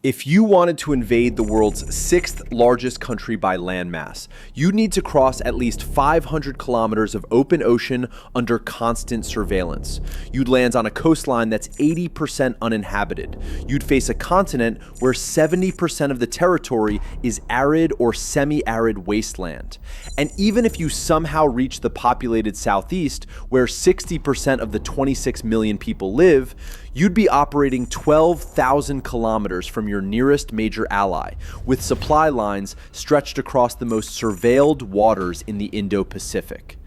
If you wanted to invade the world's sixth largest country by landmass, you'd need to cross at least 500 kilometers of open ocean under constant surveillance. You'd land on a coastline that's 80% uninhabited. You'd face a continent where 70% of the territory is arid or semi-arid wasteland. And even if you somehow reach the populated southeast, where 60% of the 26 million people live, you'd be operating 12,000 kilometers from your nearest major ally, with supply lines stretched across the most surveilled waters in the Indo-Pacific.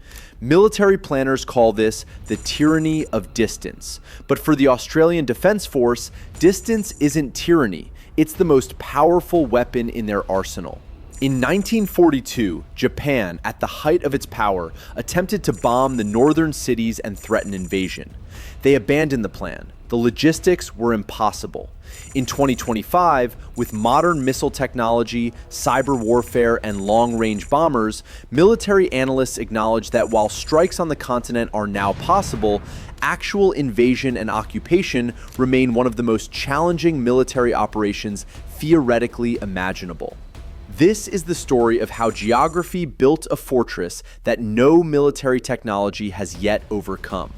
Military planners call this the tyranny of distance. But for the Australian Defence Force, distance isn't tyranny. It's the most powerful weapon in their arsenal. In 1942, Japan, at the height of its power, attempted to bomb the northern cities and threaten invasion. They abandoned the plan. The logistics were impossible. In 2025, with modern missile technology, cyber warfare, and long-range bombers, military analysts acknowledge that while strikes on the continent are now possible, actual invasion and occupation remain one of the most challenging military operations theoretically imaginable. This is the story of how geography built a fortress that no military technology has yet overcome.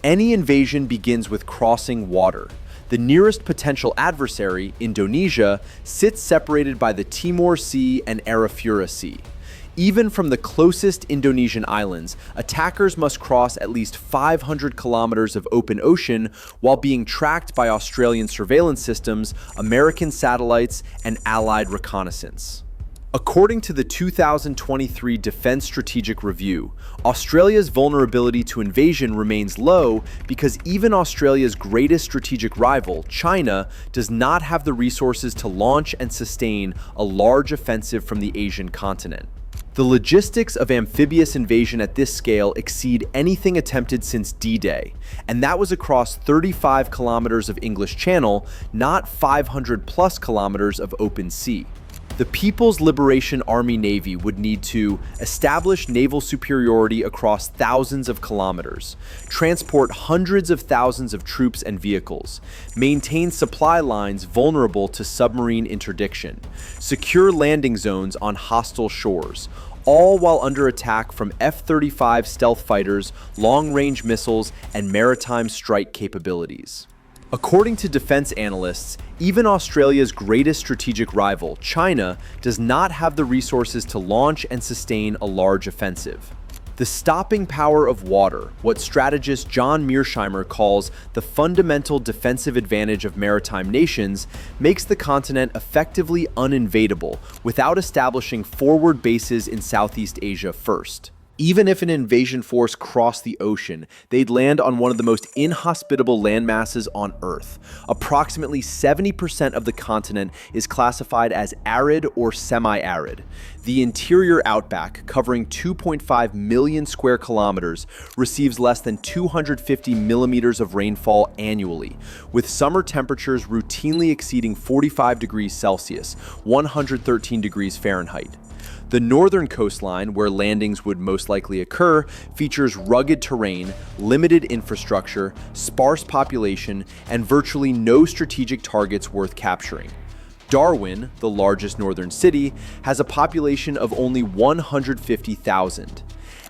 Any invasion begins with crossing water. The nearest potential adversary, Indonesia, sits separated by the Timor Sea and Arafura Sea. Even from the closest Indonesian islands, attackers must cross at least 500 kilometers of open ocean while being tracked by Australian surveillance systems, American satellites, and Allied reconnaissance. According to the 2023 Defense Strategic Review, Australia's vulnerability to invasion remains low because even Australia's greatest strategic rival, China, does not have the resources to launch and sustain a large offensive from the Asian continent. The logistics of amphibious invasion at this scale exceed anything attempted since D-Day, and that was across 35 kilometers of English Channel, not 500 plus kilometers of open sea. The People's Liberation Army Navy would need to establish naval superiority across thousands of kilometers, transport hundreds of thousands of troops and vehicles, maintain supply lines vulnerable to submarine interdiction, secure landing zones on hostile shores, all while under attack from F-35 stealth fighters, long-range missiles, and maritime strike capabilities. According to defense analysts, even Australia's greatest strategic rival, China, does not have the resources to launch and sustain a large offensive. The stopping power of water, what strategist John Mearsheimer calls the fundamental defensive advantage of maritime nations, makes the continent effectively uninvadable without establishing forward bases in Southeast Asia first. Even if an invasion force crossed the ocean, they'd land on one of the most inhospitable landmasses on Earth. Approximately 70% of the continent is classified as arid or semi-arid. The interior outback, covering 2.5 million square kilometers, receives less than 250 millimeters of rainfall annually, with summer temperatures routinely exceeding 45 degrees Celsius, 113 degrees Fahrenheit. The northern coastline, where landings would most likely occur, features rugged terrain, limited infrastructure, sparse population, and virtually no strategic targets worth capturing. Darwin, the largest northern city, has a population of only 150,000.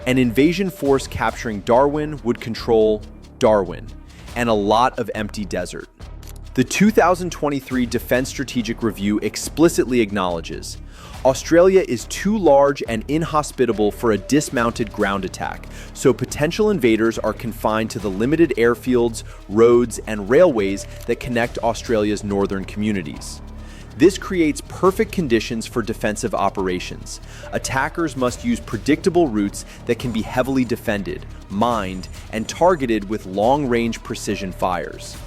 An invasion force capturing Darwin would control Darwin, and a lot of empty desert. The 2023 Defense Strategic Review explicitly acknowledges Australia is too large and inhospitable for a dismounted ground attack, so potential invaders are confined to the limited airfields, roads, and railways that connect Australia's northern communities. This creates perfect conditions for defensive operations. Attackers must use predictable routes that can be heavily defended, mined, and targeted with long-range precision fires.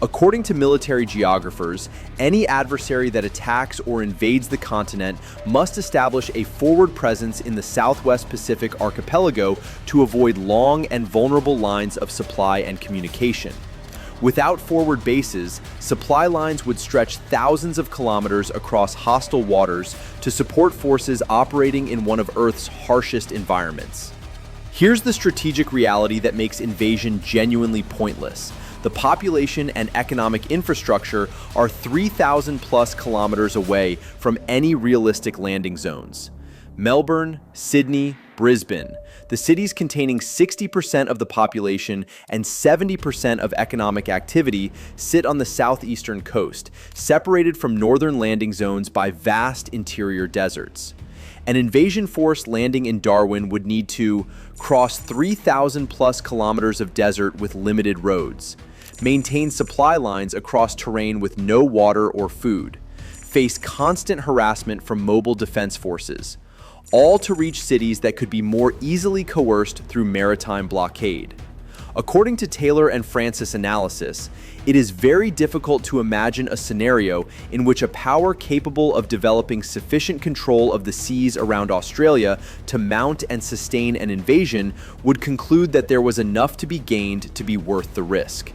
According to military geographers, any adversary that attacks or invades the continent must establish a forward presence in the Southwest Pacific archipelago to avoid long and vulnerable lines of supply and communication. Without forward bases, supply lines would stretch thousands of kilometers across hostile waters to support forces operating in one of Earth's harshest environments. Here's the strategic reality that makes invasion genuinely pointless. The population and economic infrastructure are 3,000 plus kilometers away from any realistic landing zones. Melbourne, Sydney, Brisbane, the cities containing 60% of the population and 70% of economic activity, sit on the southeastern coast, separated from northern landing zones by vast interior deserts. An invasion force landing in Darwin would need to cross 3,000 plus kilometers of desert with limited roads, maintain supply lines across terrain with no water or food, face constant harassment from mobile defense forces, all to reach cities that could be more easily coerced through maritime blockade. According to Taylor and Francis' analysis, it is very difficult to imagine a scenario in which a power capable of developing sufficient control of the seas around Australia to mount and sustain an invasion would conclude that there was enough to be gained to be worth the risk.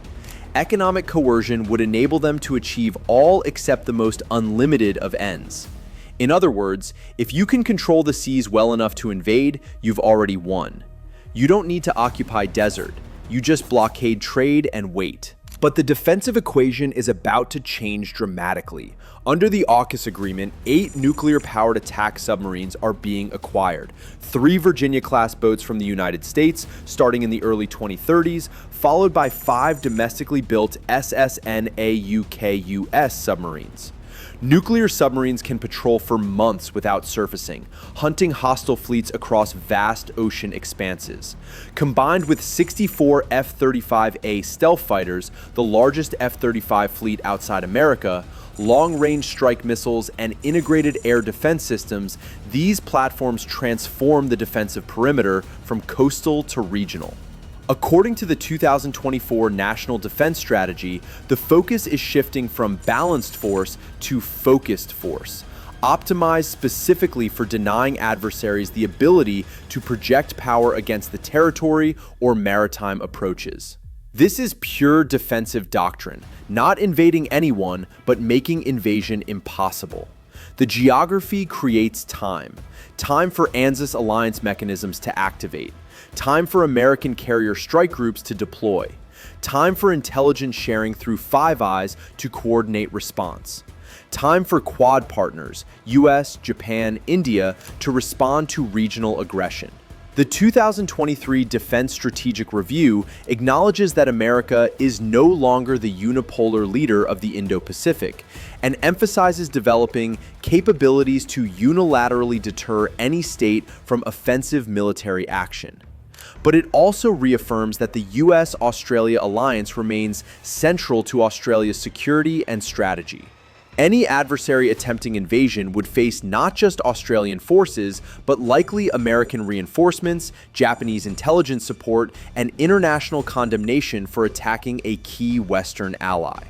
Economic coercion would enable them to achieve all except the most unlimited of ends. In other words, if you can control the seas well enough to invade, you've already won. You don't need to occupy desert. You just blockade trade and wait. But the defensive equation is about to change dramatically. Under the AUKUS agreement, 8 nuclear-powered attack submarines are being acquired. 3 Virginia-class boats from the United States, starting in the early 2030s, followed by 5 domestically built SSN-AUKUS submarines. Nuclear submarines can patrol for months without surfacing, hunting hostile fleets across vast ocean expanses. Combined with 64 F-35A stealth fighters, the largest F-35 fleet outside America, long-range strike missiles, and integrated air defense systems, these platforms transform the defensive perimeter from coastal to regional. According to the 2024 National Defense Strategy, the focus is shifting from balanced force to focused force, optimized specifically for denying adversaries the ability to project power against the territory or maritime approaches. This is pure defensive doctrine, not invading anyone, but making invasion impossible. The geography creates time. Time for ANZUS alliance mechanisms to activate. Time for American carrier strike groups to deploy. Time for intelligence sharing through Five Eyes to coordinate response. Time for Quad partners, US, Japan, India, to respond to regional aggression. The 2023 Defense Strategic Review acknowledges that America is no longer the unipolar leader of the Indo-Pacific and emphasizes developing capabilities to unilaterally deter any state from offensive military action. But it also reaffirms that the US-Australia alliance remains central to Australia's security and strategy. Any adversary attempting invasion would face not just Australian forces, but likely American reinforcements, Japanese intelligence support, and international condemnation for attacking a key Western ally.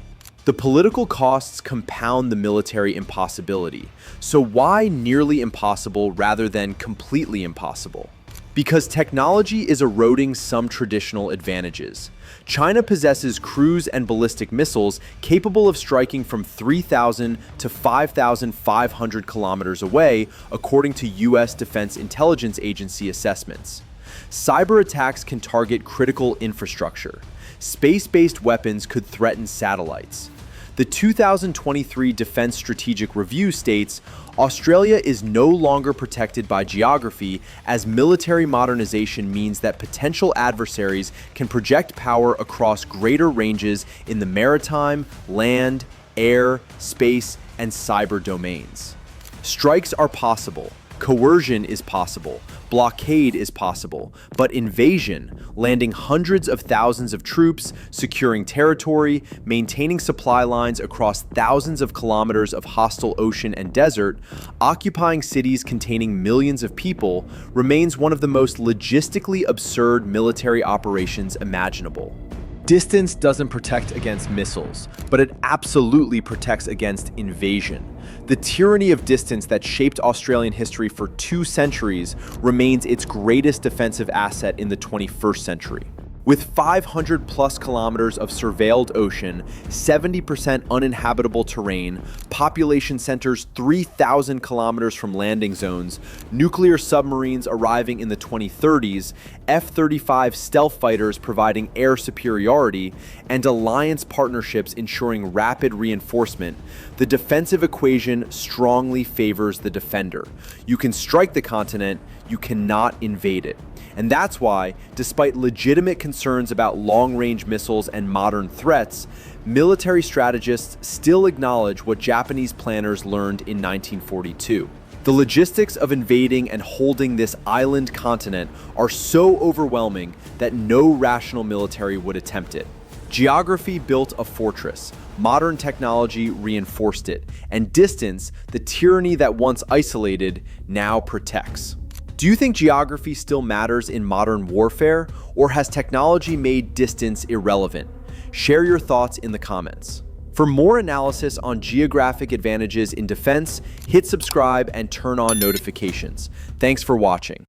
The political costs compound the military impossibility. So why nearly impossible rather than completely impossible? Because technology is eroding some traditional advantages. China possesses cruise and ballistic missiles capable of striking from 3,000 to 5,500 kilometers away, according to US Defense Intelligence Agency assessments. Cyber attacks can target critical infrastructure. Space-based weapons could threaten satellites. The 2023 Defense Strategic Review states, Australia is no longer protected by geography, as military modernization means that potential adversaries can project power across greater ranges in the maritime, land, air, space, and cyber domains. Strikes are possible. Coercion is possible, blockade is possible, but invasion, landing hundreds of thousands of troops, securing territory, maintaining supply lines across thousands of kilometers of hostile ocean and desert, occupying cities containing millions of people, remains one of the most logistically absurd military operations imaginable. Distance doesn't protect against missiles, but it absolutely protects against invasion. The tyranny of distance that shaped Australian history for 2 centuries remains its greatest defensive asset in the 21st century. With 500 plus kilometers of surveilled ocean, 70% uninhabitable terrain, population centers 3,000 kilometers from landing zones, nuclear submarines arriving in the 2030s, F-35 stealth fighters providing air superiority, and alliance partnerships ensuring rapid reinforcement, the defensive equation strongly favors the defender. You can strike the continent, you cannot invade it. And that's why, despite legitimate concerns about long-range missiles and modern threats, military strategists still acknowledge what Japanese planners learned in 1942. The logistics of invading and holding this island continent are so overwhelming that no rational military would attempt it. Geography built a fortress, modern technology reinforced it, and distance, the tyranny that once isolated, now protects. Do you think geography still matters in modern warfare, or has technology made distance irrelevant? Share your thoughts in the comments. For more analysis on geographic advantages in defense, hit subscribe and turn on notifications. Thanks for watching.